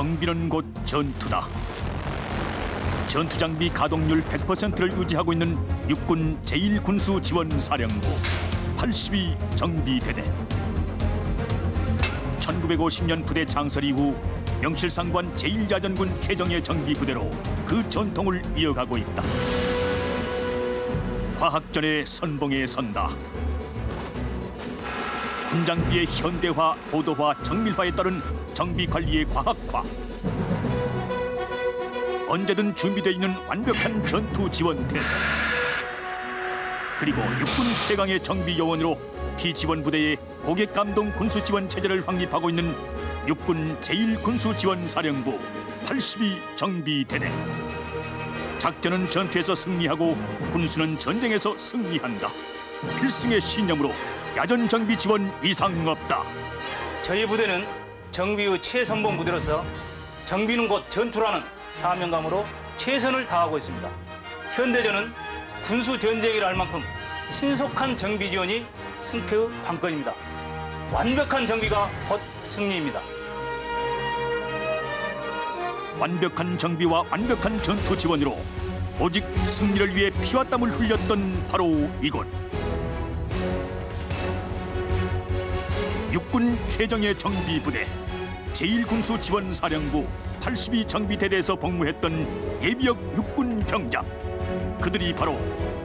정비는 곧 전투다. 전투 장비 가동률 100%를 유지하고 있는 육군 제1군수지원사령부 82 정비대대. 1950년 부대 창설 이후 명실상부한 제1야전군 최정예 정비부대로 그 전통을 이어가고 있다. 과학전의 선봉에 선다. 군장비의 현대화, 고도화, 정밀화에 따른 정비 관리의 과학화. 언제든 준비되어 있는 완벽한 전투 지원 태세. 그리고 육군 최강의 정비 요원으로 피지원 부대의 고객 감동 군수 지원 체제를 확립하고 있는 육군 제1군수지원사령부 82 정비대대. 작전은 전투에서 승리하고 군수는 전쟁에서 승리한다. 필승의 신념으로 야전 정비 지원 이상 없다. 저희 부대는 정비의 최선봉 부대로서 정비는 곧 전투라는 사명감으로 최선을 다하고 있습니다. 현대전은 군수 전쟁이라 할 만큼 신속한 정비 지원이 승패의 관건입니다. 완벽한 정비가 곧 승리입니다. 완벽한 정비와 완벽한 전투 지원으로 오직 승리를 위해 피와 땀을 흘렸던 바로 이곳. 육군 최정예 정비부대 제1군수지원사령부 82 정비대대에서 복무했던 예비역 육군 병장. 그들이 바로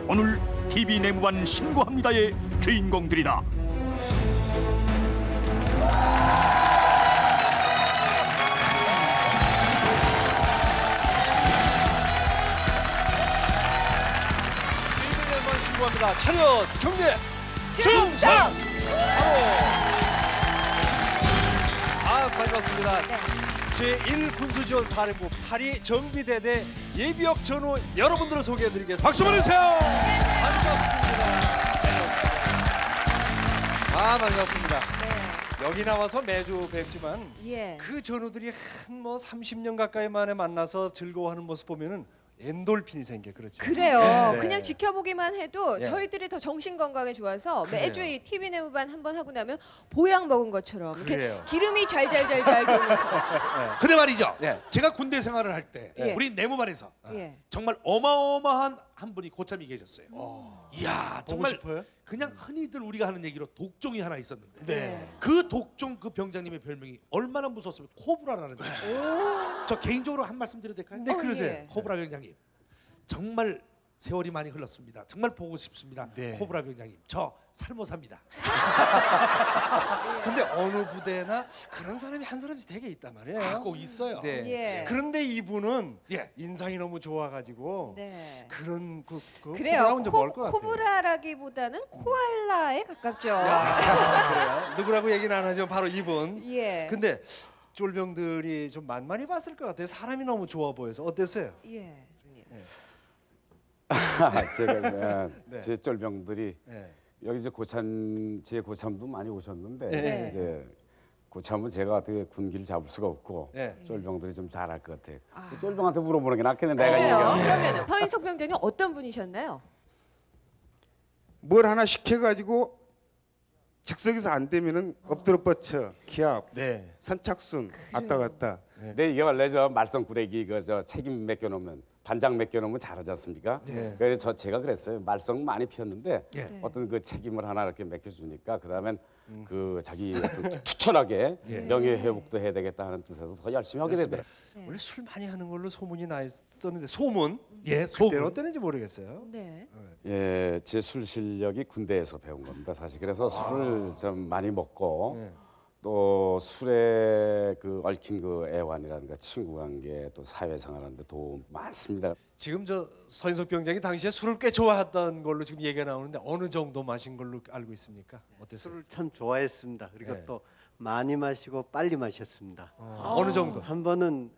오늘 TV 내무반 신고합니다의 주인공들이다. TV 내무반 신고합니다. 차렷 경례 충성! 반갑습니다. 제1군수지원사령부 82 정비대대 예비역 전우 여러분들을 소개해드리겠습니다. 박수 보내주세요. 반갑습니다. 반갑습니다. 여기 나와서 매주 뵙지만 예. 그 전우들이 한 뭐 30년 가까이 만에 만나서 즐거워하는 모습 보면은 엔돌핀이 생겨. 그렇지. 그래요. 네. 그냥 지켜보기만 해도 예. 저희들이 더 정신 건강에 좋아서 그래요. 매주 이 TV 내무반 한 번 하고 나면 보약 먹은 것처럼 이렇게 그래요. 기름이 잘잘잘잘 돌면서 근데 말이죠. 예. 제가 군대 생활을 할 때 예. 우리 내무반에서 예. 정말 어마어마한 한 분이 고참이 계셨어요. 이야 보고 정말 싶어요? 그냥 흔히들 우리가 하는 얘기로 독종이 하나 있었는데 네. 그 독종 그 병장님의 별명이 얼마나 무서웠으면 코브라라는 거예요. 저 개인적으로 한 말씀 드려도 될까요? 네, 그러세요. 예. 코브라 병장님 정말 세월이 많이 흘렀습니다. 정말 보고 싶습니다. 네. 코브라 병장님 저 살모사입니다. 근데 어느 부대나 그런 사람이 한 사람씩 되게 있단 말이에요. 아, 꼭 있어요. 네. 예. 그런데 이분은 예. 인상이 너무 좋아가지고 네. 그런 그래요. 코브라하고는 좀 멀 것 같아요. 코브라라기보다는 코알라에 가깝죠. 그래요. 누구라고 얘기는 안 하지만 바로 이분. 예. 근데 쫄병들이 좀 만만히 봤을 것 같아요. 사람이 너무 좋아 보여서 어땠어요? 예. 제가 네. 제 쫄병들이 네. 여기 이제 제 고참도 많이 오셨는데 네. 이제 고참은 제가 어떻게 군기를 잡을 수가 없고 네. 쫄병들이 좀 잘할 것 같아요. 그 쫄병한테 물어보는 게 낫겠네. 내가 그래요. 얘기하면. 그러면 서인석 병장님 어떤 분이셨나요? 뭘 하나 시켜가지고 즉석에서 안 되면은 엎드려 뻗쳐 기합 네. 선착순 왔다 갔다. 근데 이게 원래 저 말썽꾸레기 저 책임 맡겨놓으면 반장 맡겨놓으면 잘하지 않습니까? 네. 그래서 제가 그랬어요. 말썽 많이 피웠는데 예. 어떤 그 책임을 하나 이렇게 맡겨주니까 그다음엔 그 자기 어떤 투철하게 명예 회복도 해야 되겠다 하는 뜻에서 더 열심히 하게 되더라고요. 원래 술 많이 하는 걸로 소문이 나 있었는데 소문? 예, 그때는 소문. 어땠는지 모르겠어요. 네. 예, 제 술 실력이 군대에서 배운 겁니다. 사실 그래서 술을 좀 많이 먹고 네. 또 술에 그 얽힌 그 애환이라든가 친구 관계 또 사회생활하는데 도움 많습니다. 지금 저 서인석 병장이 당시에 술을 꽤 좋아했던 걸로 지금 얘기가 나오는데 어느 정도 마신 걸로 알고 있습니까? 어땠어요? 술을 참 좋아했습니다. 그리고 네. 또 많이 마시고 빨리 마셨습니다. 어느 정도? 한 번은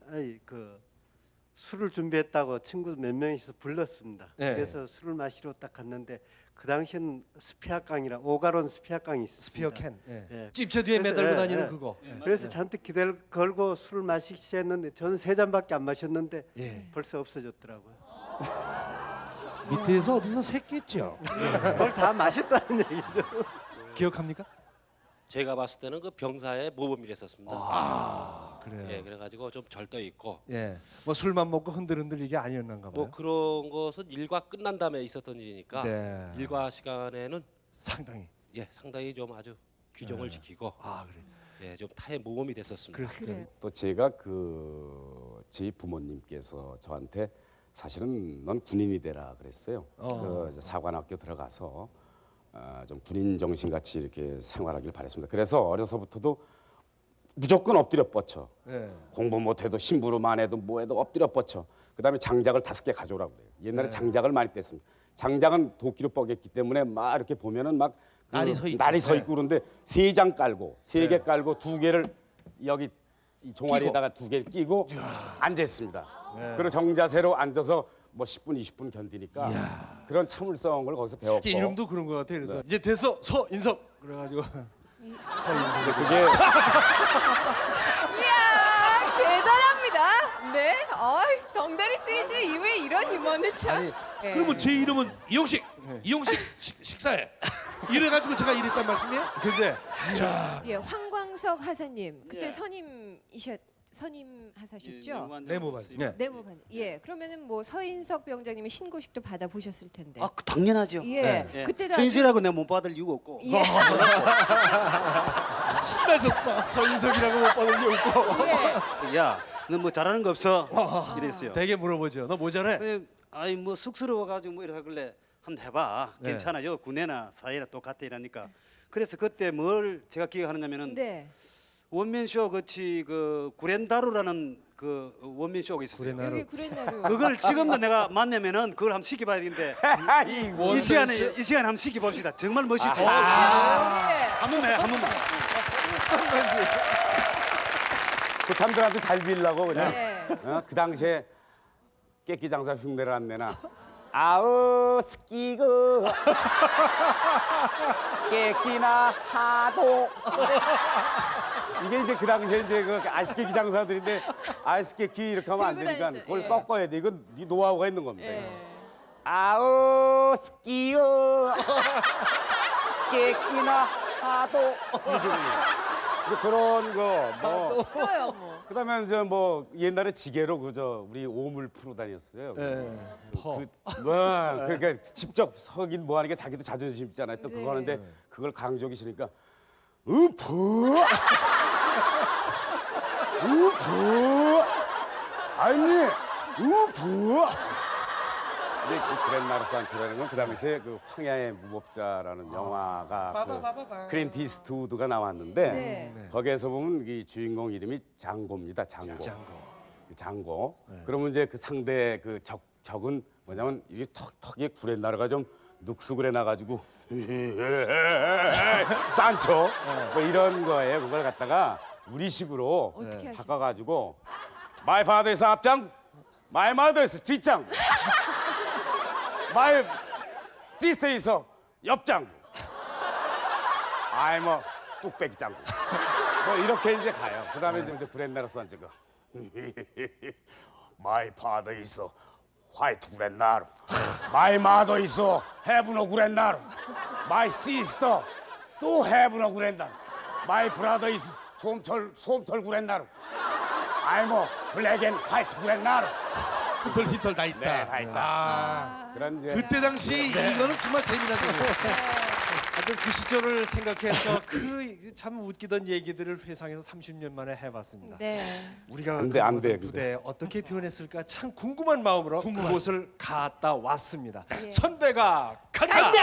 술을 준비했다고 친구 몇 명이서 불렀습니다. 네. 그래서 술을 마시러 딱 갔는데 그 당시에는 스피아깡이라 오가론 스피아깡이 있었습니다. 스피어 캔. 예. 예. 찝채 뒤에 그래서, 매달고 예, 다니는 예. 그거. 그래서 잔뜩 기대를 걸고 술을 마시기 시작했는데 저는 3잔밖에 안 마셨는데 예. 벌써 없어졌더라고요. 밑에서 어디서 샜겠죠. 그걸 다 마셨다는 얘기죠. 기억합니까? 제가 봤을 때는 그 병사의 모범이랬었습니다. 그래요. 예, 그래가지고 좀 절도 있고 예. 뭐 술만 먹고 흔들흔들 이게 아니었는가 봐요. 뭐 그런 것은 일과 끝난 다음에 있었던 일이니까 네. 일과 시간에는 상당히. 예, 상당히 좀 아주 규정을 지키고 아 그래. 예, 좀 타의 모범이 됐었습니다. 그래서 그래요. 또 제가 저희 부모님께서 저한테 사실은 넌 군인이 되라 그랬어요. 이제 사관학교 들어가서 좀 군인 정신같이 이렇게 생활하길 바랬습니다. 그래서 어려서부터도 무조건 엎드려 뻗쳐. 예. 공부 못해도 심부름만 해도 뭐해도 엎드려 뻗쳐. 그다음에 장작을 5개 가져오라고 그래요. 옛날에 장작을 많이 뗐습니다. 장작은 도끼로 뻗겼기 때문에 막 이렇게 보면은 막 날이 서 있죠. 날이 서 있고 그런데 3장 깔고 3개 깔고 2개를 여기 이 종아리에다가 2개 끼고 앉아 있습니다. 그리고 정자세로 앉아서 뭐 10분 20분 견디니까 그런 참을성을 거기서 배웠고 이게 이름도 그런 것 같아요. 그래서 이제 됐어 서인석 그래가지고 서인석 그게 이야 대단합니다. 네, 덩다리 시리즈 이후에 이런 유머는 참. 아니, 예. 그러면 제 이름은 이용식. 이용식 식사해. 이래가지고 제가 이랬단 말씀이에요? 근데 예, 황광석 하사님 그때 예. 선임하셨죠? 네모바지. 네. 내무관. 예, 그러면은 뭐 서인석 병장님의 신고식도 받아 보셨을 텐데. 아, 당연하죠. 예, 그때도 아주- 선실하고 내가 못 받을 이유가 없고. 예. 신나셨어. 서인석이라고 못 받은 게 없고. 예. 야, 너 뭐 잘하는 거 없어? 이랬어요. 되게 물어보죠. 너 뭐 잘해? 예, 아이 뭐 쑥스러워가지고 뭐 이러서 그래 한번 해봐. 네. 괜찮아요. 군대나 사회나 똑같아 이러니까. 그래서 그때 뭘 제가 기억하느냐면은 네. 원맨쇼 같이 그 구렌다루라는 그 원맨쇼가 있었어요. 구레나루. 여기 구렛나루. 그걸 지금도 내가 만나면은 그걸 한번 시켜봐야 되는데 이 시간에 한번 시켜봅시다. 정말 멋있어. 예. 한 번만 해, 한 번만. 그 참들한테 잘 빌려고 그냥 네. 그 당시에 깨끼 장사 흉내를 안 내나 아우 스키그 깨끼나 하도 이게 이제 그 당시에 이제 그 아이스케이크 장사들인데 아이스케이크 이렇게 하면 안 들고 되니까 다니죠. 그걸 예. 꺾어야 돼. 이건 네 노하우가 있는 겁니다. 예. 아우 스키어 깨끼나 하도 이게 그런 거뭐 또요 뭐. 그다음에 이제 뭐 옛날에 지게로 그저 우리 오물 풀어 다녔어요. 예. 퍼. 그러니까 직접 서긴 뭐 하니까 자기도 자존심 있잖아요. 또 네. 그거 하는데 그걸 강조하기 싫으니까 우프 우프 아니 우프 근데 그 그랜마르 산초라는 건 그 당시에 그 황야의 무법자라는 영화가 그 클린트 이스트우드가 나왔는데 네. 거기에서 보면 이 주인공 이름이 장고입니다. 장고. 그러면 이제 그 상대 그 적은 뭐냐면 이게 턱에 구렛나루가 좀 눅수그레 나가지고 산초 뭐 이런 거에 그걸 갖다가 우리식으로 어떻게 하셨어요? 바꿔가지고 My father is 앞장, my mother is 뒷장, my sister is 옆장, I'm a 뚝배기 짱구. 뭐 이렇게 이제 가요. 그다음에 이제 구렛나루 산지가 My father is 화이트 구렛나루, my mother is 해분어 구렛나루, my sister 또 해분어 구렛나루, my brother is 솜털 구렛나루, I'm a black and white 구렛나루. 히털 다 있다. 네, 다 있다. 그런 이제 그때 당시 이거는 정말 재미난 거예요. 하여튼 그 시절을 생각해서 그 참 웃기던 얘기들을 회상해서 30년 만에 해봤습니다. 네. 우리가 안 돼, 안 돼, 그 부대에 어떻게 표현했을까 참 궁금한 마음으로 그곳을 갔다 왔습니다. 선배가 간다. 간다.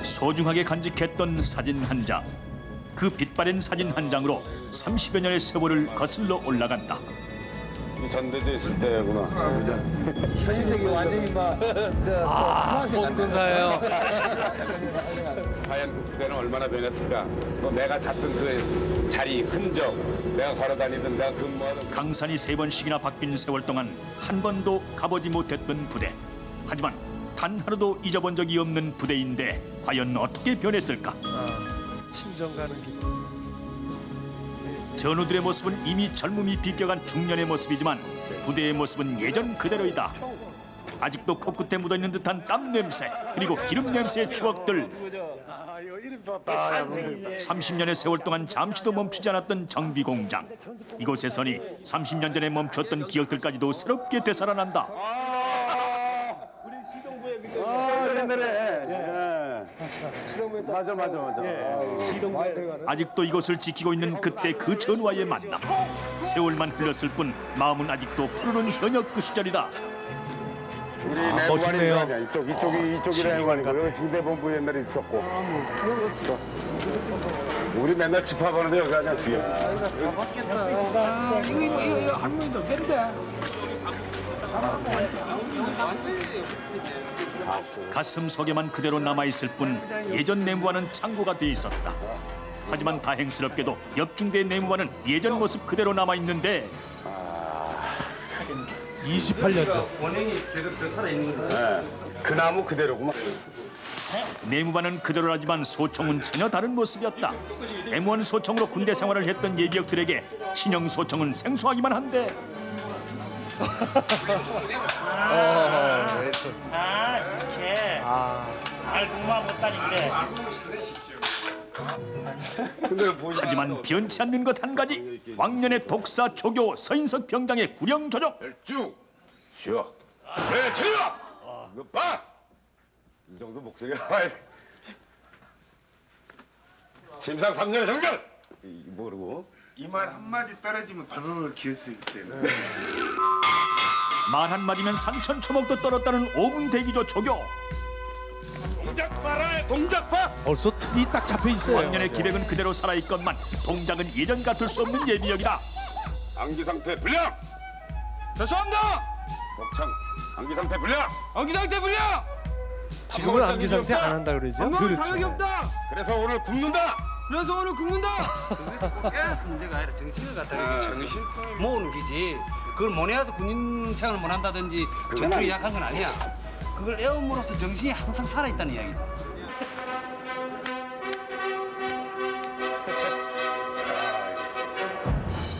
소중하게 간직했던 사진 한 장. 그 빛바랜 사진 한 장으로 30여 년의 세월을 거슬러 올라간다. 전대제 있을 때구나. 홍근사예요. 과연 그 부대는 얼마나 변했을까? 또 내가 잤던 그 자리 흔적, 내가 걸어다니던 내가 근무하던 강산이 3번씩이나 바뀐 세월 동안 한 번도 가보지 못했던 부대. 하지만 단 하루도 잊어본 적이 없는 부대인데 과연 어떻게 변했을까? 친정 가는 길. 전우들의 모습은 이미 젊음이 비껴간 중년의 모습이지만 부대의 모습은 예전 그대로이다. 아직도 코끝에 묻어있는 듯한 땀 냄새 그리고 기름 냄새의 추억들. 30년의 세월 동안 잠시도 멈추지 않았던 정비공장. 이곳에서니 30년 전에 멈췄던 기억들까지도 새롭게 되살아난다. 맞아. 아직도 이곳을 지키고 있는 그때 그 전화의 만남. 세월만 흘렀을 뿐 마음은 아직도 푸르른 현역 그 시절이다. 우리 멋있네요. 이쪽이 내관이고 여기 중대본부 옛날에 있었고. 우리 맨날 집합하는데 여기 아니야 뒤에. 가슴 속에만 그대로 남아있을 뿐 예전 내무와는 창고가 돼 있었다. 하지만 다행스럽게도 옆중대 내무와는 예전 모습 그대로 남아있는데 28년 전. 그 나무 그대로구만. 내무반은 그대로라지만 소총은 전혀 다른 모습이었다. M1 소총으로 군대 생활을 했던 예비역들에게 신형 소총은 생소하기만 한데 하지만 변치 않는 것 한 가지. 왕년의 독사 조교 서인석 병장의 구령 조정. 쭉 쉬어. 그래 차려. 이거 봐. 이 정도 목소리가 와야 돼. 심상 3년의 정결. 모르고. 이 말 한마디 떨어지면 바로 기었을 때는 말 한마디면 산천초목도 떨었다는 5분 대기조 조교. 동작 봐라. 동작 봐. 벌써 틀이 딱 잡혀 있어요. 왕년의 기백은 그대로 살아있건만 동작은 예전 같을 수 없는 예비역이다. 안기 상태 불량. 죄송합니다. 독창. 안기 상태 불량. 안기 상태 불량. 지금은 암기 상태 안 한다 그러죠? 자격이 없다. 그래서 오늘 굶는다. 문제가 아니라 정신을 갖다 정신 모으는 기지. 그걸 모내어서 군인 생활을 못 한다든지 전투에 약한 건 아니야. 그걸 애움으로써 정신이 항상 살아있다는 이야기죠.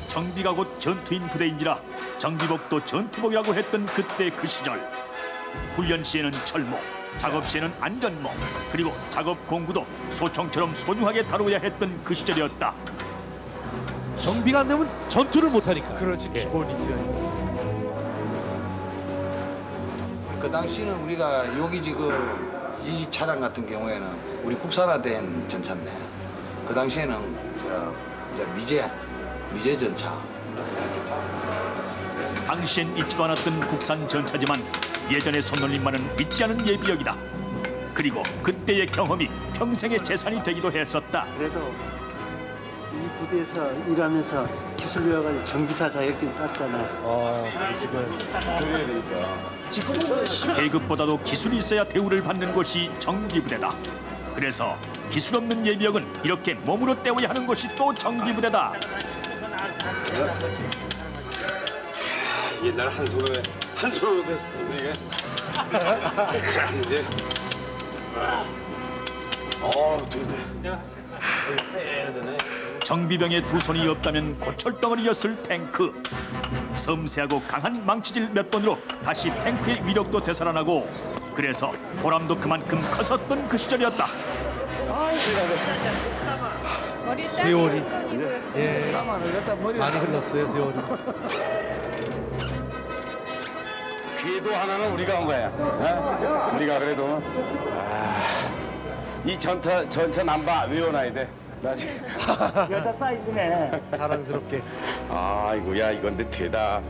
정비가 곧 전투인 부대인지라 정비복도 전투복이라고 했던 그때 그 시절. 훈련 시에는 철모, 작업 시에는 안전모, 그리고 작업 공구도 소총처럼 소중하게 다루어야 했던 그 시절이었다. 정비가 안 되면 전투를 못 하니까. 그렇지, 기본이죠. 그 당시는 우리가 여기 지금 이 차량 같은 경우에는 우리 국산화된 전차인데 그 당시에는 이제 미제 전차. 당시엔 있지도 않았던 국산 전차지만 예전의 손놀림만은 믿지 않은 예비역이다. 그리고 그때의 경험이 평생의 재산이 되기도 했었다. 그래도 이 부대에서 일하면서 기술 배워가지고 정비사 자격증 땄잖아요. 계급보다도 기술이 있어야 대우를 받는 곳이 정비부대다. 그래서 기술 없는 예비역은 이렇게 몸으로 때워야 하는 것이 또 정비부대다. 옛날 한 손으로 했었는데 이게. 자 이제. 되네. 빼야 되네. 정비병의 두 손이 없다면 고철덩어리였을 탱크. 섬세하고 강한 망치질 몇 번으로 다시 탱크의 위력도 되살아나고 그래서 보람도 그만큼 컸었던 그 시절이었다. 머리에 세월이. 땀이 끈이 고였어요. 예. 많이 흘렀어요 세월이. 궤도 하나는 우리가 한 거야. 어? 우리가 그래도 이 전차 남바 외워놔야 돼. 나 지금. 자랑스럽게. 아이고야 이건데 되다.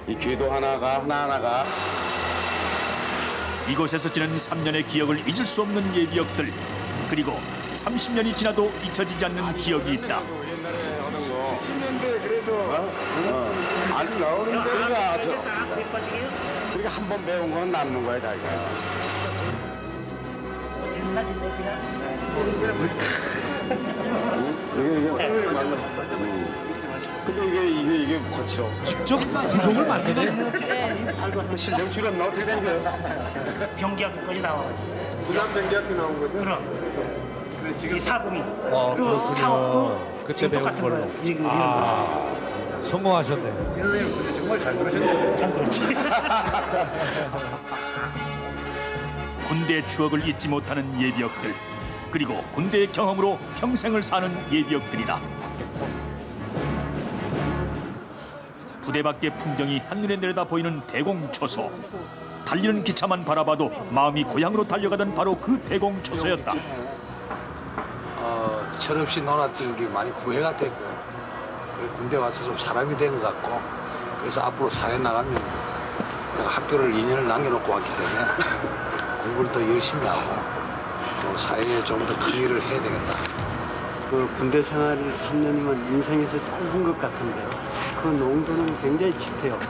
이 궤도 하나가. 이곳에서 지낸 3년의 기억을 잊을 수 없는 예비역들. 그리고 30년이 지나도 잊혀지지 않는 기억이 있다. 옛날에 하던 거. 70년대 그래도 아직 나오는데 우리가 한 번 배운 거는 남는 거야 자기가. 이게 맞나? 근데 이게 거칠어. 직접 구성을 만드네. 네. 실력 줄였나 어떻게 된 거야? 경기학교까지 나와가지고. 부산 경기학교 나온 거죠? 그럼. 이 사범이. 그렇군요. 사업도 그때 지금 배운 똑같은 걸로. 거예요. 지금 성공하셨네요. 선생님 근데 정말 잘 들으셨네요. 잘 들었지. 군대 추억을 잊지 못하는 예비역들, 그리고 군대의 경험으로 평생을 사는 예비역들이다. 부대 밖의 풍경이 한눈에 내려다 보이는 대공초소. 달리는 기차만 바라봐도 마음이 고향으로 달려가던 바로 그 대공초소였다. 철없이 놀았던 게 많이 후회가 되고, 그리고 군대 와서 좀 사람이 된 것 같고, 그래서 앞으로 사회 나가면 내가 학교를 2년을 남겨놓고 왔기 때문에 공부를 더 열심히 하고 또 사회에 좀 더 큰 일을 해야 되겠다. 그 군대 생활 3년이면 인생에서 짧은 것 같은데요. 그 농도는 굉장히 짙어요.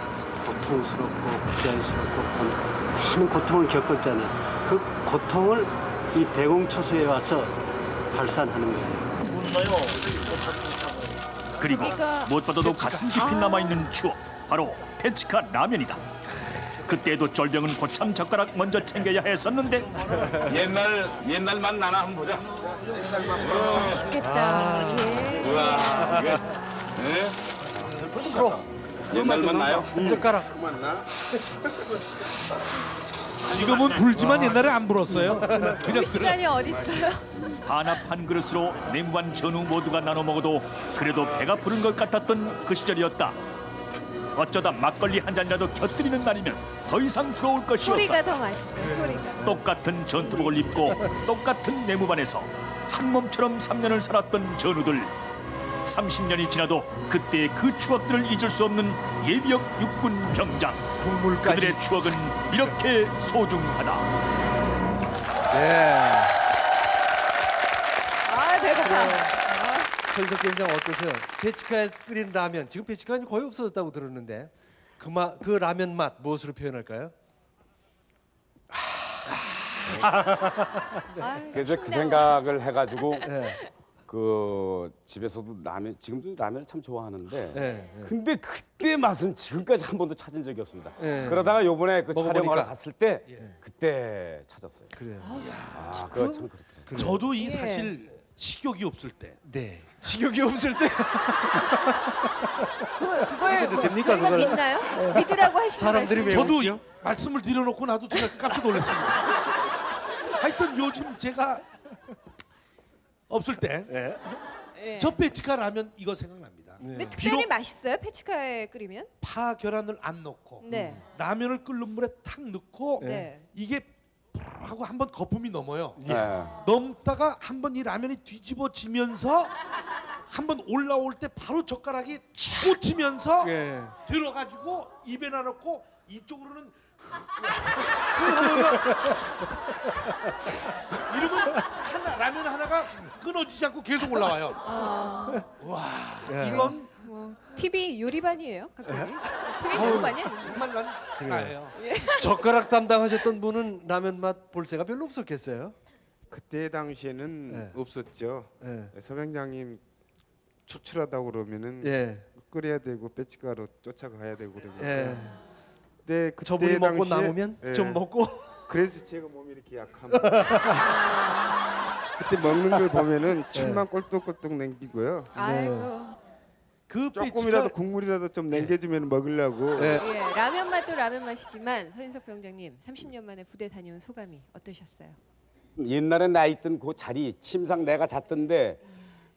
고통스럽고 부자연스럽고 많은 고통을 겪었잖아요. 그 고통을 이 대공초소에 와서 발산하는 거예요. 그리고 여기가 무엇보다도 가슴 깊이 남아있는 추억, 바로 페치카 라면이다. 그때도 쫄병은 고참 젓가락 먼저 챙겨야 했었는데 옛날만 나나 한번 보자. 맛있겠다. 예. 우와, 이게 옛날만 나요. 젓가락. 지금은 불지만 옛날에 안 불었어요. 그냥 그 시간이 어디 있어요? 한압 한 그릇으로 내무반 전우 모두가 나눠 먹어도 그래도 배가 부른 것 같았던 그 시절이었다. 어쩌다 막걸리 한 잔이라도 곁들이는 날이면 더 이상 부러울 것이 없어. 소리가 더 맛있어요. 소리가. 똑같은 전투복을 입고 똑같은 내무반에서 한 몸처럼 3년을 살았던 전우들. 30년이 지나도 그때의 그 추억들을 잊을 수 없는 예비역 육군 병장. 국물까지. 그들의 추억은 이렇게 소중하다. 네. 아 배고파. 서인석 비행장 어떠세요? 페치카에서 끓인 라면, 지금 페치카는 거의 없어졌다고 들었는데 그 라면 맛 무엇으로 표현할까요? 그래서 그 생각을 해가지고 네. 그 집에서도 라면, 지금도 라면을 참 좋아하는데 네. 근데 그때 맛은 지금까지 한 번도 찾은 적이 없습니다. 네. 그러다가 요번에 그 먹어보니까. 촬영하러 갔을 때 그때 찾았어요. 그래요. 아, 그거 참 그렇더라고요. 저도 이 예. 사실 식욕이 없을 때 네. 식욕이 없을 때 그걸 해도 됩니까, 저희가 그걸? 믿나요? 믿으라고 하시는 사람들이 말씀. 왜 저도 웃지요? 말씀을 드려놓고 나도 제가 깜짝 놀랐습니다. 하여튼 요즘 제가 없을 때 저 네. 페치카 라면 이거 생각납니다. 근데 특별히 비록 맛있어요? 페치카에 끓이면? 파 계란을 안 넣고 네. 라면을 끓는 물에 탁 넣고 네. 이게 푸르르 하고 한번 거품이 넘어요. 네. 넘다가 한번 이 라면이 뒤집어지면서 한번 올라올 때 바로 젓가락이 꽂히면서 예. 들어가지고 입에 넣고 이쪽으로는 이러면 라면 하나가 끊어지지 않고 계속 올라와요. 와 예. 이건 뭐 TV 요리반이에요, 갑자기. TV 요리반이 아니죠. 정말 난 나예요. 젓가락 담당하셨던 분은 라면 맛 볼 새가 별로 없었겠어요? 그때 당시에는 네. 없었죠. 예. 서병장님 출출하다고 그러면은 예. 끓여야 되고 빼치가로 쫓아가야 되고 그러니까. 예. 근데 그때 저분이 먹고 당시에- 남으면 예. 좀 먹고 그래서 제가 몸이 이렇게 약합니다. 그때 먹는 걸 보면은 침만 꼴뚝꼴뚝 남기고요. 아이고. 그 조금이라도 페치카 국물이라도 좀 남겨주면 먹으려고. 예. 예, 라면 맛도 라면 맛이지만 서인석 병장님 30년 만에 부대 다녀온 소감이 어떠셨어요? 옛날에 나 있던 그 자리 침상 내가 잤던데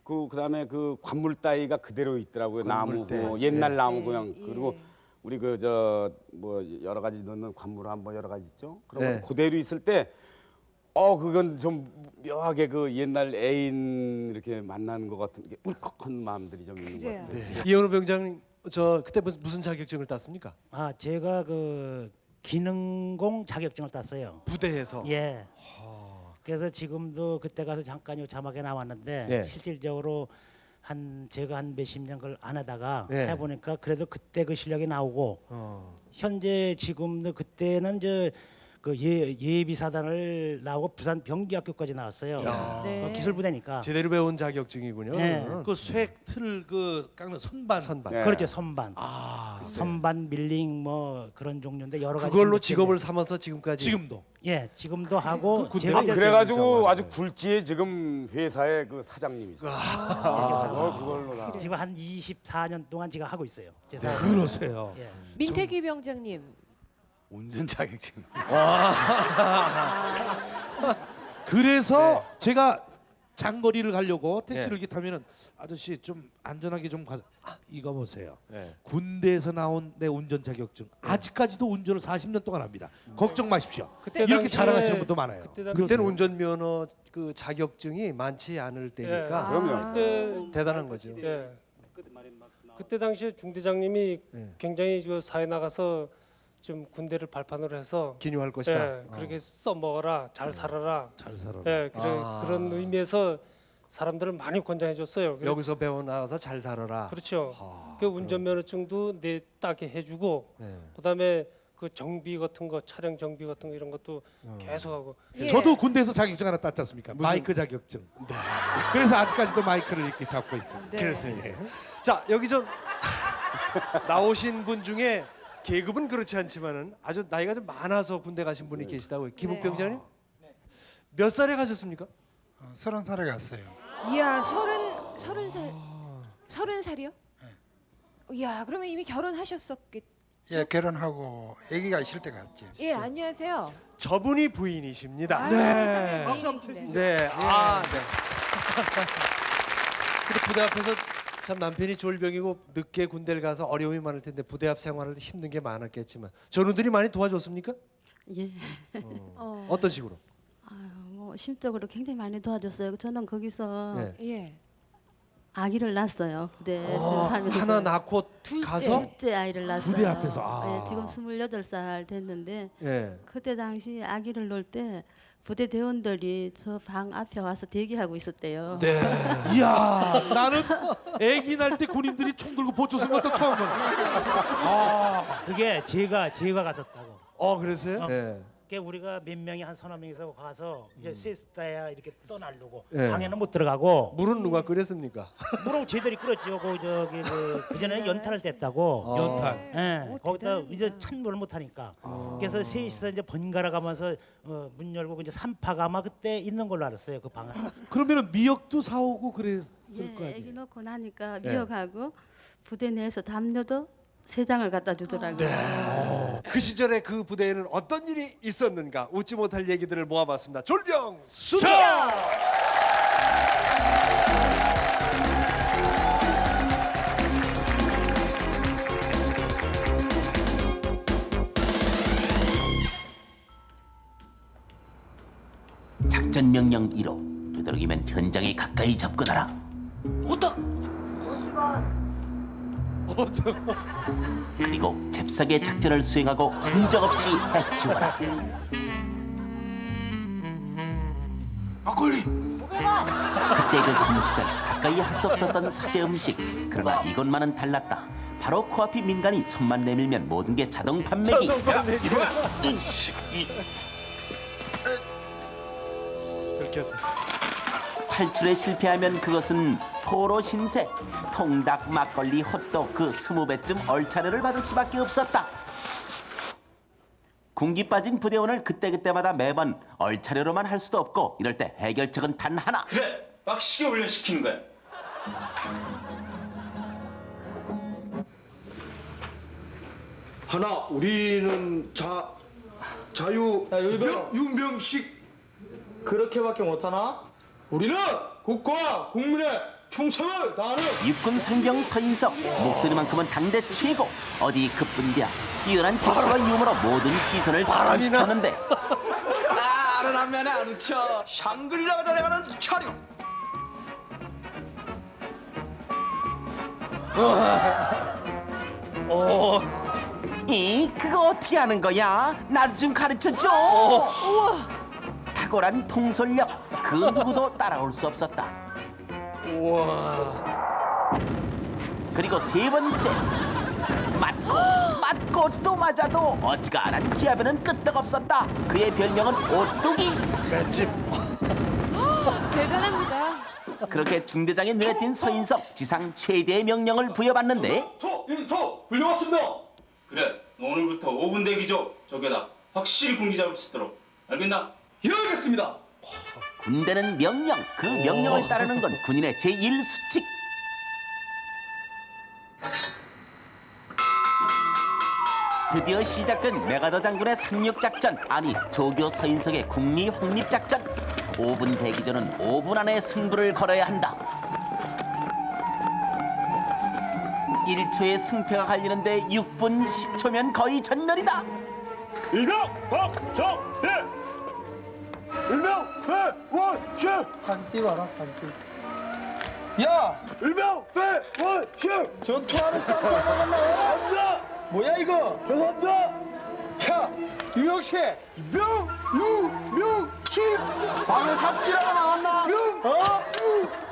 그다음에 그 관물 따위가 그대로 있더라고요. 나무 관물대. 그 옛날 나무 예, 모양. 예. 그리고 우리 그 저 뭐 여러 가지 넣는 관물 한번 여러 가지 있죠. 그런 네. 거 그대로 있을 때 그건 좀 묘하게 그 옛날 애인 이렇게 만나는 것 같은 게 울컥한 마음들이 좀 있는 것 그래요. 같아요. 이현우 병장님 저 그때 무슨 자격증을 땄습니까? 아 제가 그 기능공 자격증을 땄어요. 부대에서. 예. 그래서 지금도 그때 가서 잠깐 요 자막에 나왔는데 예. 실질적으로 제가 한 몇십 년 그걸 안 하다가 예. 해보니까 그래도 그때 그 실력이 나오고 어. 현재 지금도 그때는 그 예비사단을 나오고 부산 병기학교까지 나왔어요. 네. 그 기술부대니까. 제대로 배운 자격증이군요. 네. 그거는. 그 쇠틀 그 깎는 선반. 선반. 네. 그렇죠, 선반. 네. 선반 밀링 뭐 그런 종류인데 여러 가지. 그걸로 종류 직업을 때문에. 삼아서 지금까지. 지금도. 예, 지금도 하고 군대 제가 그래가지고 아주 굴지의 지금 회사의 그 사장님이죠. 그걸로 다. 지금 한 24년 동안 제가 하고 있어요. 제 사업. 그러세요. 예. 민태기 병장님. 운전 자격증. 그래서 제가 장거리를 가려고 택시를 이렇게 타면은 아저씨 좀 안전하게 좀 가. 이거 보세요. 네. 군대에서 나온 내 운전 자격증. 아직까지도 운전을 40년 동안 합니다. 걱정 마십시오. 그때 이렇게 당시에- 자랑하시는 분도 많아요. 그때는 운전면허 그 자격증이 많지 않을 때니까 그럼요. 그때 대단한 거죠. 예. 그때 당시에 중대장님이 네. 굉장히 그 사회 나가서 좀 군대를 발판으로 해서 기뉴할 것이다. 예, 그렇게 써먹어라, 잘 살아라. 잘 살아. 예, 그런 의미에서 사람들을 많이 권장해 줬어요. 여기서 배워 나가서 잘 살아라. 그렇죠. 그 운전면허증도 내 따게 해주고, 네. 그다음에 그 정비 같은 거, 차량 정비 같은 거 이런 것도 계속하고. 예. 저도 군대에서 자격증 하나 땄지 않습니까? 마이크 자격증. 그래서 아직까지도 마이크를 이렇게 잡고 있습니다. 네. 그래서요. 자 여기 좀 나오신 분 중에 계급은 그렇지 않지만은 아주 나이가 좀 많아서 군대 가신 분이 계시다고요. 김욱병장님? 몇 살에 가셨습니까? 30살에 갔어요. 이야, 30살이요? 이야, 그러면 이미 결혼하셨었겠. 예, 결혼하고 아기가 있을 때 갔지. 예, 안녕하세요. 저분이 부인이십니다. 아, 세상에 미인이시네. 네. 아, 네. 근데 부대 앞에서 참 남편이 졸병이고 늦게 군대를 가서 어려움이 많을 텐데 부대 앞 생활을 힘든 게 많았겠지만 전우들이 많이 도와줬습니까? 예. 어떤 식으로? 뭐 심적으로 굉장히 많이 도와줬어요. 저는 거기서 네. 예. 아기를 낳았어요. 부대에서 하면서. 하나 낳고 가서 둘째 아이를 낳았어요. 부대 앞에서? 예, 지금 28살 됐는데 예. 그때 당시 아기를 놓을 때 부대 대원들이 저 방 앞에 와서 대기하고 있었대요. 네. 이야, 나는 아기 날 때 군인들이 총 들고 보초 쓴 것도 처음 봐. 그게 제가 갔었다고. 그랬어요? 네. 그게 우리가 몇 명이 한 서너 명이서 가서 이제 쇠수다야 이렇게 떠나려고 예. 방에는 못 들어가고 물은 누가 끓였습니까? 물은 저희들이 끓였죠. 그 전에 연탄을 뗐다고. 연탄. 예. 거기다 이제 찬물을 못 하니까. 그래서 셋이서 이제 번갈아 가면서 문 열고 이제 삼파가 아마 그때 있는 걸로 알았어요. 그 방에. 그러면은 미역도 사오고 그랬을 거 예, 아기 아니에요? 놓고 나니까 미역하고 부대 내에서 담요도 3장을 갖다 주더라고요. 그 시절에 그 부대에는 어떤 일이 있었는가 웃지 못할 얘기들을 모아봤습니다. 졸병 수첩. 작전 명령 1호 되도록이면 현장에 가까이 접근하라. 그리고 잽싸게 작전을 수행하고 흔적 없이 해치워라. 막걸리. 그때 그 근무 시절 가까이 할 수 없었던 사제 음식. 그러나 이것만은 달랐다. 바로 코앞이 민간이 손만 내밀면 모든 게 자동 판매기. 들켰어. 탈출에 실패하면 그것은 포로 신세. 통닭, 막걸리, 호떡 그 20배쯤 얼차려를 받을 수밖에 없었다. 군기 빠진 부대원을 그때그때마다 매번 얼차려로만 할 수도 없고 이럴 때 해결책은 단 하나. 그래, 빡시게 훈련시키는 거야. 하나, 우리는 자유 윤병식. 그렇게밖에 못하나? 우리는 국가와 국민의 충성을 다하는 육군 상병 서인석. 목소리만큼은 당대 최고. 어디 그뿐이랴. 뛰어난 재치와 유머로 모든 시선을 집중시켰는데 아는 한면에 아는 척. 샹글리라가 전해가는 차려. 이 그거 어떻게 하는 거야? 나도 좀 가르쳐줘. 탁월한 통솔력. 그 누구도 따라올 수 없었다. 그리고 세 번째. 맞고 꽃도 맞아도 어지간한 기압에는 끄떡없었다. 그의 별명은 오뚜기. 맷집. 대단합니다. 그렇게 중대장의 눈에 띈 서인석, 지상 최대의 명령을 부여받는데 서인석 불려왔습니다. 그래, 오늘부터 5분 대기죠. 저게다 확실히 군기 잡을 수 있도록 알겠나? 예, 알겠습니다. 군대는 명령, 그 명령을 따르는 건 군인의 제1수칙. 드디어 시작된 메가더 장군의 상륙작전, 아니 조교 서인석의 국리 확립작전. 5분 대기전은 5분 안에 승부를 걸어야 한다. 1초의 승패가 갈리는데 6분 10초면 거의 전멸이다. 일명 박정희, 일명 배원식. 반띠 봐라 반띠. 야 일명 배원식. 전투하는 깜짝 나와. 뭐야 이거? 죄송합니다. 야 유명식. 유명식. 방에 삽질하러 나왔나?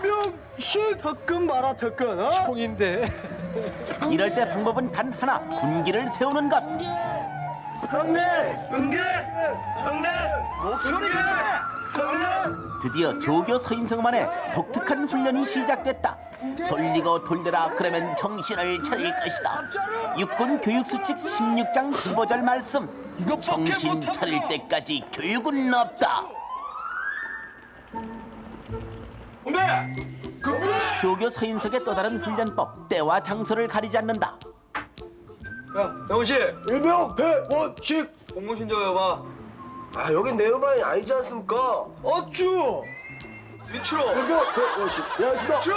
유명식. 턱근 봐라 턱근. 총인데. 이럴 때 방법은 단 하나, 군기를 세우는 것. 형네, 응계, 형네, 목소리, 형네. 드디어 조교 서인석만의 독특한 훈련이 시작됐다. 돌리고 돌려라, 그러면 정신을 차릴 것이다. 육군 교육수칙 16장 15절 말씀. 정신 차릴 때까지 교육은 없다. 조교 서인석의 또 다른 훈련법, 때와 장소를 가리지 않는다. 야 배원식. 일명 배원식. 공무신 좀 해봐. 아 여긴 내 음반이 아니지 않습니까? 어쭈. 밑으로. 일명 배원식. 안녕하십니까. 쭈.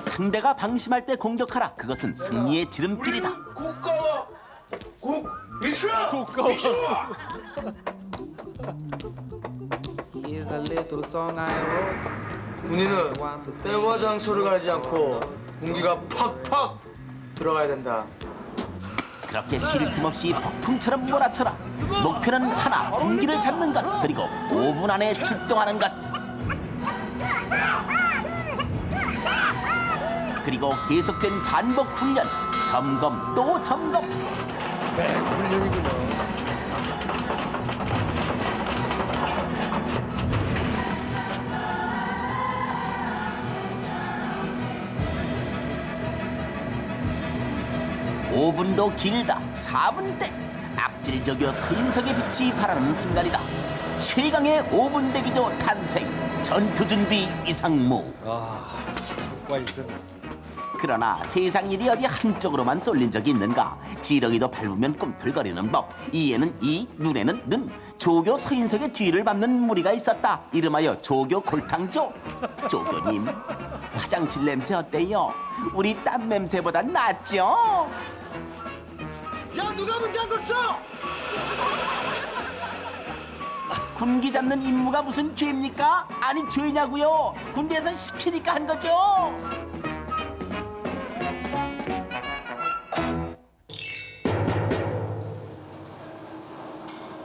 상대가 방심할 때 공격하라. 그것은 승리의 지름길이다. 국가와 국 미슈라. 우리는 때와 장소를 가리지 않고 공기가 팍팍 들어가야 된다. 그렇게 쉴 틈 없이 폭풍처럼 몰아쳐라. 목표는 하나, 군기를 잡는 것. 그리고 5분 안에 출동하는 것. 그리고 계속된 반복 훈련, 점검 또 점검. 훈련이군요. 5분도 길다. 4분대. 악질 조교 서인석의 빛이 발하는 순간이다. 최강의 5분 대기조 탄생. 전투 준비 이상무. 성과 있었네. 그러나 세상 일이 어디 한쪽으로만 쏠린 적이 있는가. 지렁이도 밟으면 꿈틀거리는 법. 이에는 이, 눈에는 눈. 조교 서인석의 뒤를 밟는 무리가 있었다. 이름하여 조교 골탕조. 조교님, 화장실 냄새 어때요? 우리 땀 냄새보다 낫죠? 야 누가 문 잠궜어? 군기 잡는 임무가 무슨 죄입니까? 아니 죄냐고요? 군대에서 시키니까 한 거죠.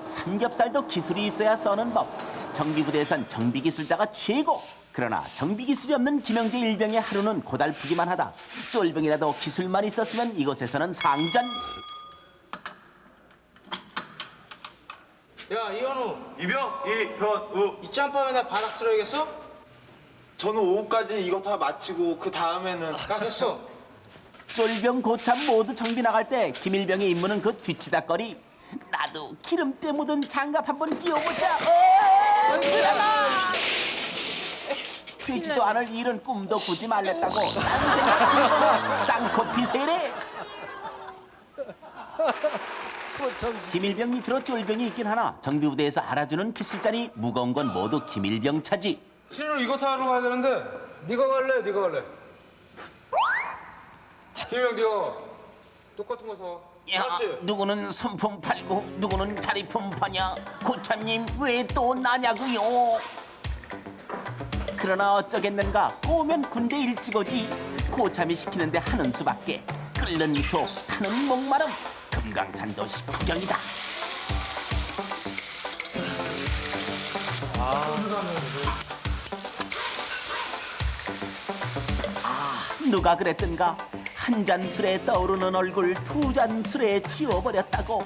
삼겹살도 기술이 있어야 써는 법. 정비부대에선 정비기술자가 최고. 그러나 정비기술이 없는 김영재 일병의 하루는 고달프기만 하다. 쫄병이라도 기술만 있었으면 이곳에서는 상전. 야 이현우. 이병 이현우. 이 짬밥에 나 바닥 쓸어야겠어? 저는 오후까지 이거 다 마치고 그 다음에는 나 됐어. 쫄병 고참 모두 정비 나갈 때 김일병의 임무는 그 뒤치다거리. 나도 기름때 묻은 장갑 한번 끼워보자. 그러나 되지도 않을 일은 꿈도 꾸지 말랬다고. 딴 생각 쌍코피 세례. 김일병 밑으로 쫄병이 있긴 하나 정비부대에서 알아주는 기술자니 무거운 건 모두 김일병 차지. 실로 이거 사러 가야 되는데 네가 갈래? 네가 갈래? 김영 네가 똑같은 거 사. 야, 누구는 선품 팔고 누구는 다리품 파냐. 고참님 왜 또 나냐고요. 그러나 어쩌겠는가. 꼬우면 군대 일찍오지. 고참이 시키는데 하는 수밖에. 끓는 속 타는 목마름. 금강산도 식후경이다. 누가 그랬던가. 한 잔 술에 떠오르는 얼굴 두 잔 술에 지워버렸다고.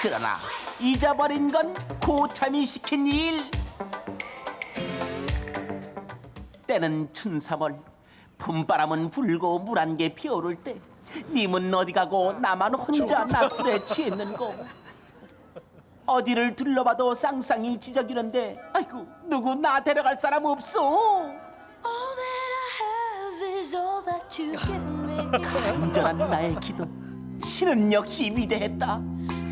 그러나 잊어버린 건 고참이 시킨 일. 때는 춘삼월. 봄바람은 불고 물 한 개 피어오를 때 님은 어디 가고 나만 혼자 낮술에 취했는고. 어디를 둘러봐도 쌍쌍이 지저귀는데 아이고 누구 나 데려갈 사람 없어. 간절한 나의 기도 신은 역시 위대했다.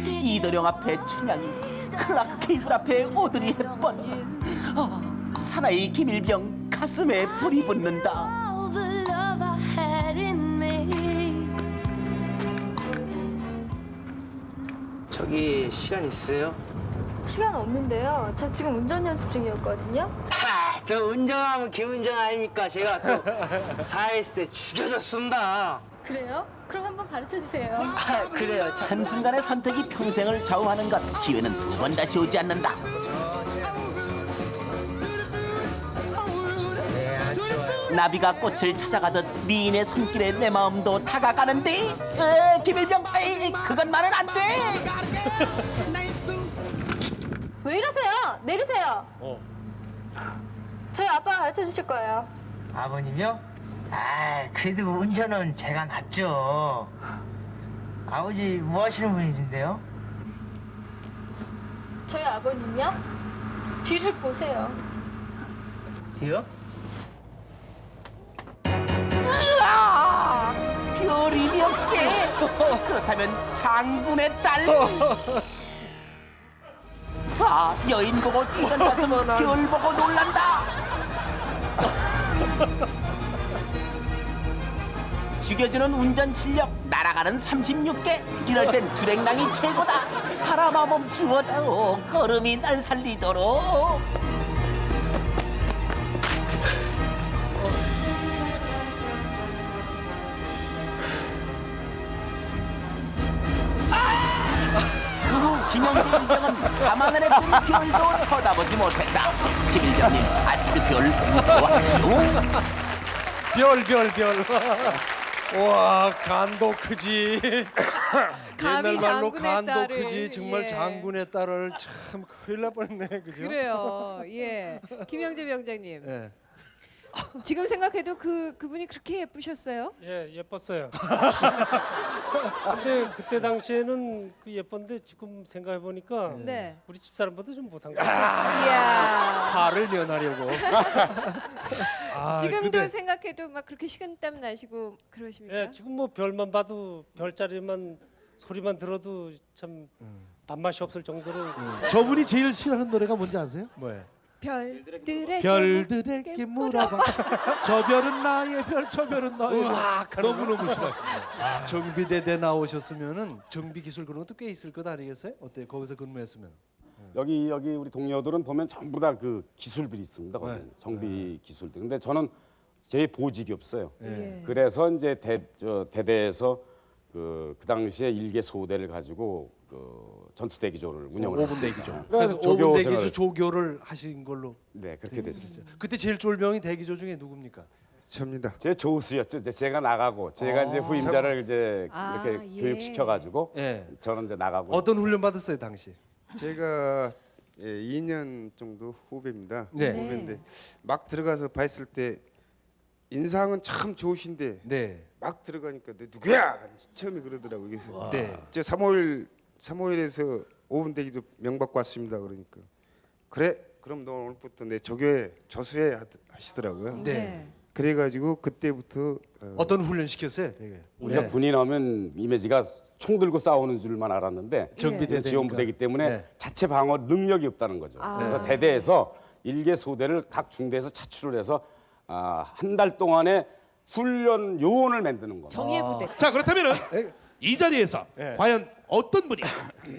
이도령 앞에 춘향이, 클라크 케이블 앞에 오드리 헵번. 사나이 김일병 가슴에 불이 붙는다. 저기 시간 있으세요? 시간 없는데요. 저 지금 운전 연습 중이었거든요. 또 운전하면 기운전 아닙니까? 제가 또 사회했을 때 죽여줬습니다. 그래요? 그럼 한번 가르쳐 주세요. 그래요. 한순간의 선택이 평생을 좌우하는 것. 기회는 두 번 다시 오지 않는다. 나비가 꽃을 찾아가듯 미인의 손길에 내 마음도 다가가는데 김일병 에이, 그건 말은 안 돼. 왜 이러세요? 내리세요. 저희 아빠가 가르쳐 주실 거예요. 아버님이요? 그래도 운전은 제가 낫죠. 아버지 뭐 하시는 분이신데요? 저희 아버님이요? 뒤를 보세요. 뒤요? 으아! 별이 몇 개? 그렇다면 장군의 딸? 여인 보고 뛰던 가슴은 별 보고 놀란다. 죽여주는 운전 실력 날아가는 36개. 이럴 땐 주랭랑이 최고다. 바람아 멈추어다오 걸음이 날 살리도록. 그 후 김영재 일병은 가만히 꾼 별도 쳐다보지 못했다. 김일병님 아직도 별 무서워하시오? 별. 와 간도 크지. 감히 옛날 말로 장군의 간도 딸을, 크지. 정말 예. 장군의 딸을 참 큰일 날 뻔했네, 그죠? 그래요. 예. 김영재 병장님. 예. 지금 생각해도 그분이 그렇게 예쁘셨어요? 예, 예뻤어요. 근데 그때 당시에는 그 예뻤는데 지금 생각해 보니까 네. 우리 집사람보다 좀 못한 거 아. 같아요. 이야. 화를 면하려고. 지금도 근데- 생각해도 막 그렇게 식은땀 나시고 그러십니까? 예, 지금 뭐 별만 봐도 별자리만 소리만 들어도 참 밥맛이 없을 정도로. 저분이 제일 싫어하는 노래가 뭔지 아세요? 뭐예요? 별들에게 별들에게 물어봐. 저 별은 나의 별, 저 별은 너의 별. 너무너무 싫어하십니다. 정비대대 나오셨으면은 정비 기술 그런 것도 꽤 있을 것 아니겠어요? 어때? 거기서 근무했으면. 여기 우리 동료들은 보면 전부 다 그 기술들이 있습니다. 거기. 네. 정비 기술들. 근데 저는 제 보직이 없어요. 예. 그래서 이제 대대에서 그 당시에 일개 소대를 가지고 그 전투 대기조를 운영을 5분 했습니다. 대기조. 그래서 5분 대기조 생활을 조교를 하신 걸로. 네, 그렇게 됐습니다. 그때 제일 쫄병이 대기조 중에 누굽니까? 접니다. 제 조수였죠. 이제 제가 나가고 제가 이제 후임자를 이제 이렇게 예. 교육시켜 가지고 예. 저는 이제 나가고. 어떤 훈련 받았어요 당시? 제가 2년 정도 후배입니다. 네. 후배인데 막 들어가서 봤을 때 인상은 참 좋으신데 네. 막 들어가니까 너 누구야? 처음에 그러더라고요. 그래서 네. 저 3호일에서 5분 대기도 명받고 왔습니다. 그러니까 그래? 그럼 너 오늘부터 내 조교에 조수해 하시더라고요. 네. 그래가지고 그때부터 어떤 훈련 시켰어요? 되게. 우리가 군인 하면 이미지가 총 들고 싸우는 줄만 알았는데 정비대대니까. 지원부대이기 때문에 네. 자체 방어 능력이 없다는 거죠. 아. 그래서 대대에서 일개 소대를 각 중대에서 차출을 해서 한 달 동안의 훈련 요원을 만드는 겁니다. 정예 부대. 자 그렇다면은 이 자리에서 네. 과연 어떤 분이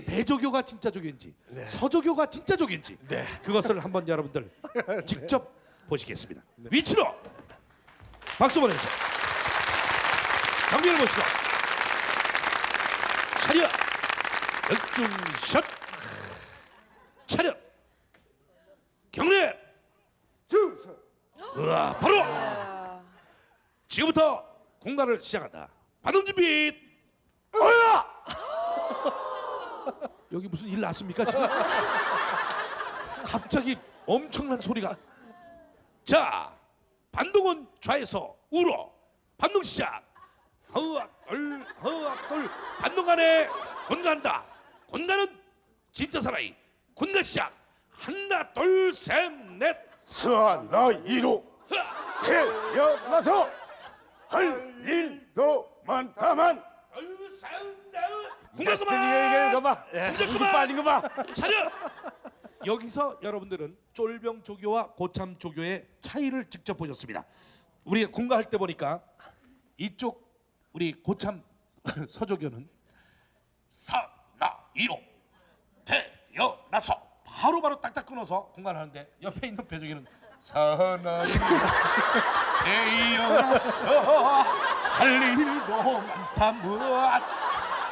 배조교가 진짜 조교인지 서조교가 진짜 조교인지 그것을 한번 여러분들 직접 보시겠습니다. 위치로 박수 보내주세요. 장비를 보시고 차렷 역중샷 차렷 경례 우와 바로 지금부터 공갈을 시작한다. 반응 준비. 여기 무슨 일 났습니까 지금? 갑자기 엄청난 소리가. 자, 반동은 좌에서 우로. 반동 시작. 허악 둘 반동 간에 군간다. 군간은 진짜 사나이. 군간 시작. 하나 둘 셋 넷. 사나이로 태어나서 할 일도 많다만 군간 그만. 이거 봐. 힘 빠진 거 봐. 차려. 여기서 여러분들은 쫄병 조교와 고참 조교의 차이를 직접 보셨습니다. 우리가 군가할 때 보니까 이쪽 우리 고참 서조교는 사나이로 태어나서 바로바로 딱딱 끊어서 군가하는데 옆에 있는 배조기는 사나이로 태어나서 할 일도 많다만.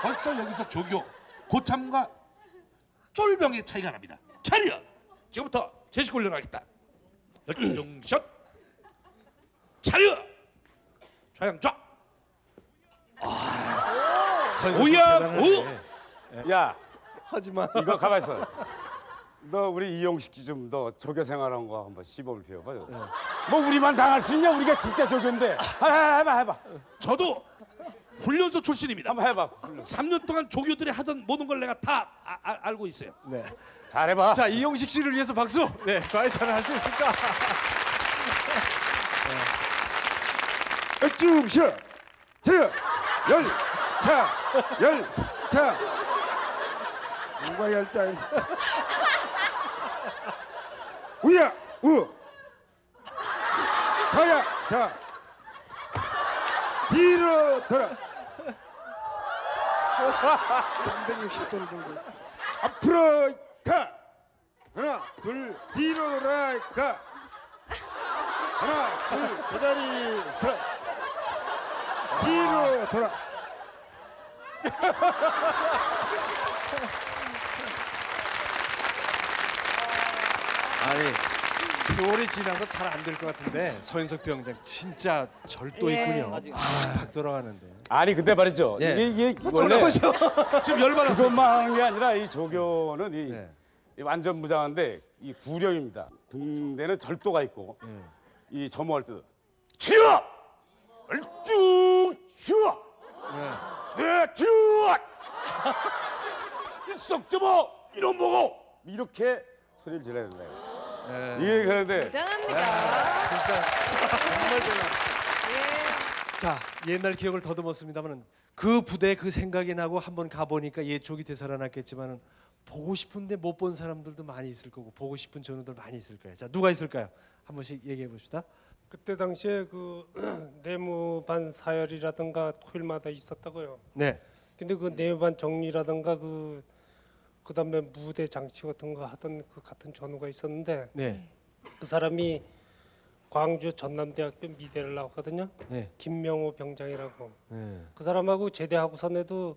벌써 여기서 조교 고참과 쫄병의 차이가 납니다. 차려! 지금부터 제식 훈련하겠다. 열중샷. 차려! 좌양 좌. 우양 우. 야, 하지마. 이거 가만 있어. 너 우리 이용식 씨 좀 너 조교 생활한 거 한번 시범을 배워봐. 뭐 우리만 당할 수 있냐? 우리가 진짜 조교인데. 해봐. 저도 훈련소 출신입니다. 한번 해봐. 3년 동안 조교들이 하던 모든 걸 내가 다 알고 있어요. 네. 잘해봐. 자, 이용식 씨를 위해서 박수. 네, 과연 잘 할 수 있을까? 열중샷. 차려. 열차. 누가 열자? 우야 우. 자야 자. 뒤로 돌아. 360도를 돌고 있어. 앞으로 가. 하나 둘 뒤로 가. 하나 둘 제자리 서. 뒤로 돌아. 아니, 세월이 지나서 잘 안 될 것 같은데 서인석 병장 진짜 절도 예. 있군요. 팍 돌아가는데. 아니 근데 말이죠. 예. 이게 원래 지금 열받았어요. 그것만 하는 게 아니라 이 조교는 이 완전 무장한데 이 구령입니다. 등대는 절도가 있고 이 점호할 때 치어 얼쭉 쉬어 네 치어 일석점호 이런 보고 이렇게 소리를 질러야 된다. 이게 그런데 대단합니다. 진짜 정말 대단. 자, 옛날 기억을 더듬었습니다만은 그 부대 그 생각이 나고 한번 가보니까 옛 족이 되살아났겠지만은 보고 싶은데 못 본 사람들도 많이 있을 거고 보고 싶은 전우들 많이 있을 거예요. 자, 누가 있을까요? 한 번씩 얘기해 봅시다. 그때 당시에 그 내무반 사열이라든가 토요일마다 있었다고요. 네. 근데 그 내무반 정리라든가 그다음에 무대 장치 같은 거 하던 그 같은 전우가 있었는데 네. 그 사람이 광주 전남대학교 미대를 나왔거든요. 네. 김명호 병장이라고. 네. 그 사람하고 제대하고선에도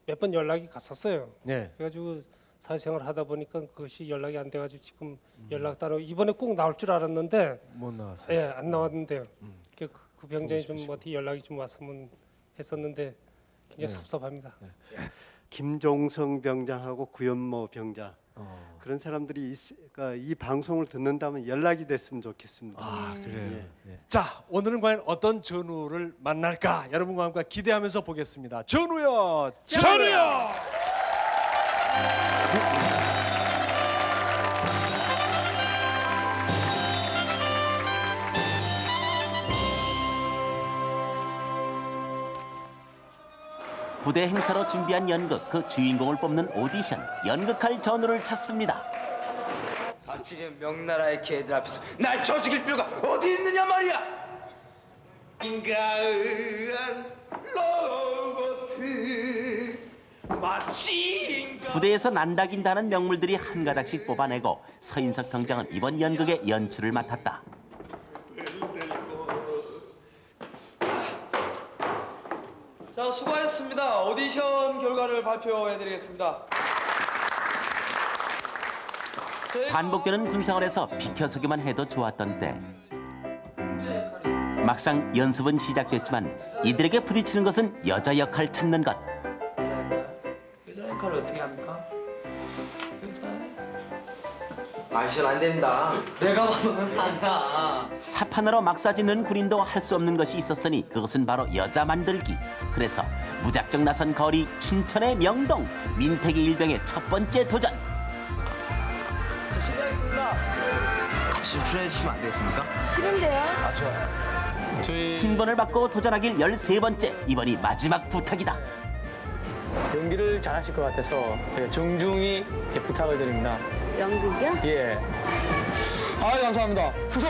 몇 번 연락이 갔었어요. 네. 그래가지고 사회생활 하다 보니까 그것이 연락이 안 돼가지고 지금 연락 따로 이번에 꼭 나올 줄 알았는데 못 나왔어요. 예, 안 나왔는데요. 그 병장이 좀 어떻게 연락이 좀 왔으면 했었는데 굉장히 섭섭합니다. 김종성 병장하고 구연모 병장 그런 사람들이 그러니까 이 방송을 듣는다면 연락이 됐으면 좋겠습니다. 아, 그래요. 자, 오늘은 과연 어떤 전우를 만날까? 여러분과 함께 기대하면서 보겠습니다. 전우여, 전우여. 부대 행사로 준비한 연극, 그 주인공을 뽑는 오디션, 연극할 전우를 찾습니다. 하필이면 명나라의 개들 앞에서 날 쳐 죽일 필요가 어디 있느냐 말이야. 인가은 로고트 마치 부대에서 난다긴다는 명물들이 한 가닥씩 뽑아내고 서인석 병장은 이번 연극의 연출을 맡았다. 자, 수고하셨습니다. 오디션 결과를 발표해드리겠습니다. 반복되는 군생활에서 비켜서기만 해도 좋았던 때 막상 연습은 시작됐지만 이들에게 부딪히는 것은 여자 역할 찾는 것. 여자 역할을 어떻게 합니까? 아이씨 안 된다. 내가 봐서는 아니야. 사판으로 막 싸지는 군인도 할 수 없는 것이 있었으니 그것은 바로 여자 만들기. 그래서 무작정 나선 거리 춘천의 명동 민태기 일병의 첫 번째 도전. 저 실례하겠습니다. 같이 좀 출연해 주시면 안 되겠습니까? 싫은데요? 아 좋아요. 저희 신분을 받고 도전하길 13번째. 이번이 마지막 부탁이다. 연기를 잘하실 것 같아서 제가 정중히 제 부탁을 드립니다. 연극이요? 예. 아 감사합니다. 후소.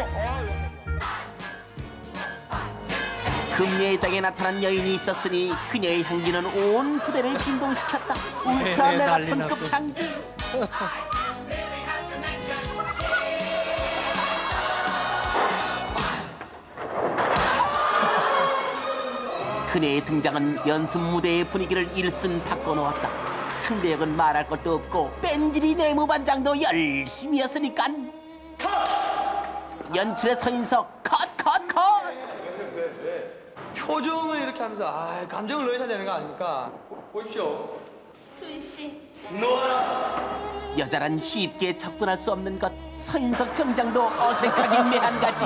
금예의 땅에 나타난 여인이 있었으니 그녀의 향기는 온 부대를 진동시켰다. 울트라 메가톤급 향기. 그녀의 등장은 연습 무대의 분위기를 일순 바꿔놓았다. 상대 역은 말할 것도 없고 뺀질이 내무반장도 열심히였으니까. 연출의 서인석 컷. 표정을 이렇게 하면서 감정을 넣어야 되는 거 아닙니까? 보십시오. 수희 씨. 여자란 쉽게 접근할 수 없는 것. 서인석 병장도 어색하긴 매한가지.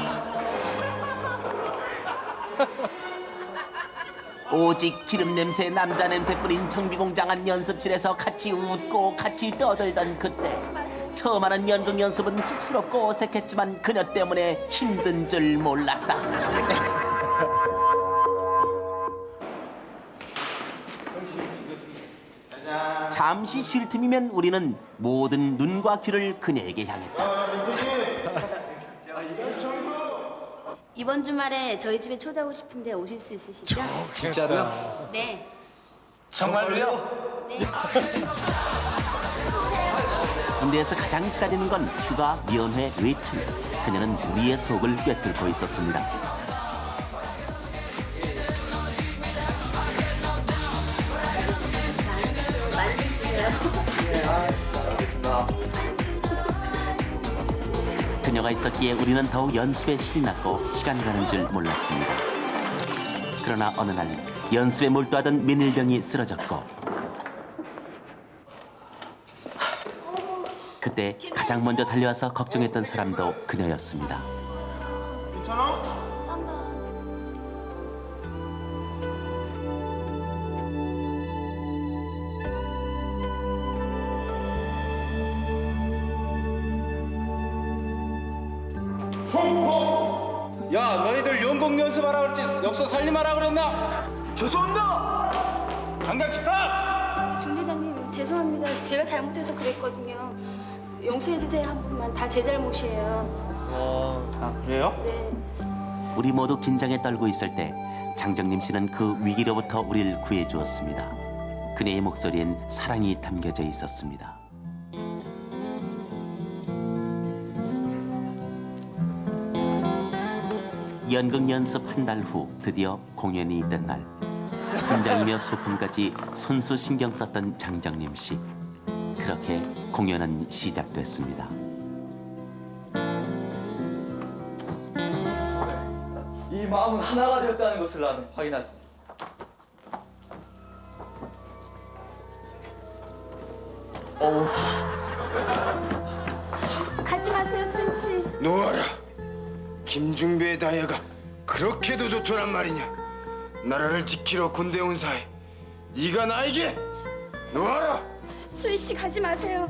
오직 기름 냄새, 남자 냄새 뿌린 정비공장 연습실에서 같이 웃고 같이 떠들던 그때 처음 하는 연극 연습은 쑥스럽고 어색했지만 그녀 때문에 힘든 줄 몰랐다. 잠시 쉴 틈이면 우리는 모든 눈과 귀를 그녀에게 향했다. 이번 주말에 저희 집에 초대하고 싶은데 오실 수 있으시죠? 진짜로요? 네. 정말로요? 네. 군대에서 가장 기다리는 건 휴가, 연회, 외출. 그녀는 우리의 속을 꿰뚫고 있었습니다. 그녀가 있었기에 우리는 더욱 연습에 신이 났고 시간 가는 줄 몰랐습니다. 그러나 어느 날 연습에 몰두하던 민일병이 쓰러졌고 그때 가장 먼저 달려와서 걱정했던 사람도 그녀였습니다. 괜찮아? 야, 너희들 연극 연습하라 그랬지 역사 살림하라 그랬나? 죄송합니다. 당장 집합! 중 대장님 죄송합니다. 제가 잘못해서 그랬거든요. 용서해 주세요 한 번만. 다 제 잘못이에요. 아, 그래요? 네. 우리 모두 긴장에 떨고 있을 때 장정림 씨는 그 위기로부터 우리를 구해주었습니다. 그녀의 목소리엔 사랑이 담겨져 있었습니다. 연극 연습 한 달 후 드디어 공연이 있던 날 분장이며 소품까지 손수 신경 썼던 장정림 씨. 그렇게 공연은 시작됐습니다. 이 마음은 하나가 되었다는 것을 나는 확인할 수 있었어. 가지 마세요 수희 씨. 놓아라. 김중배의 다이아가 그렇게도 좋더란 말이냐. 나라를 지키러 군대 온 사이 네가 나에게 놓아라. 수희 씨 가지 마세요.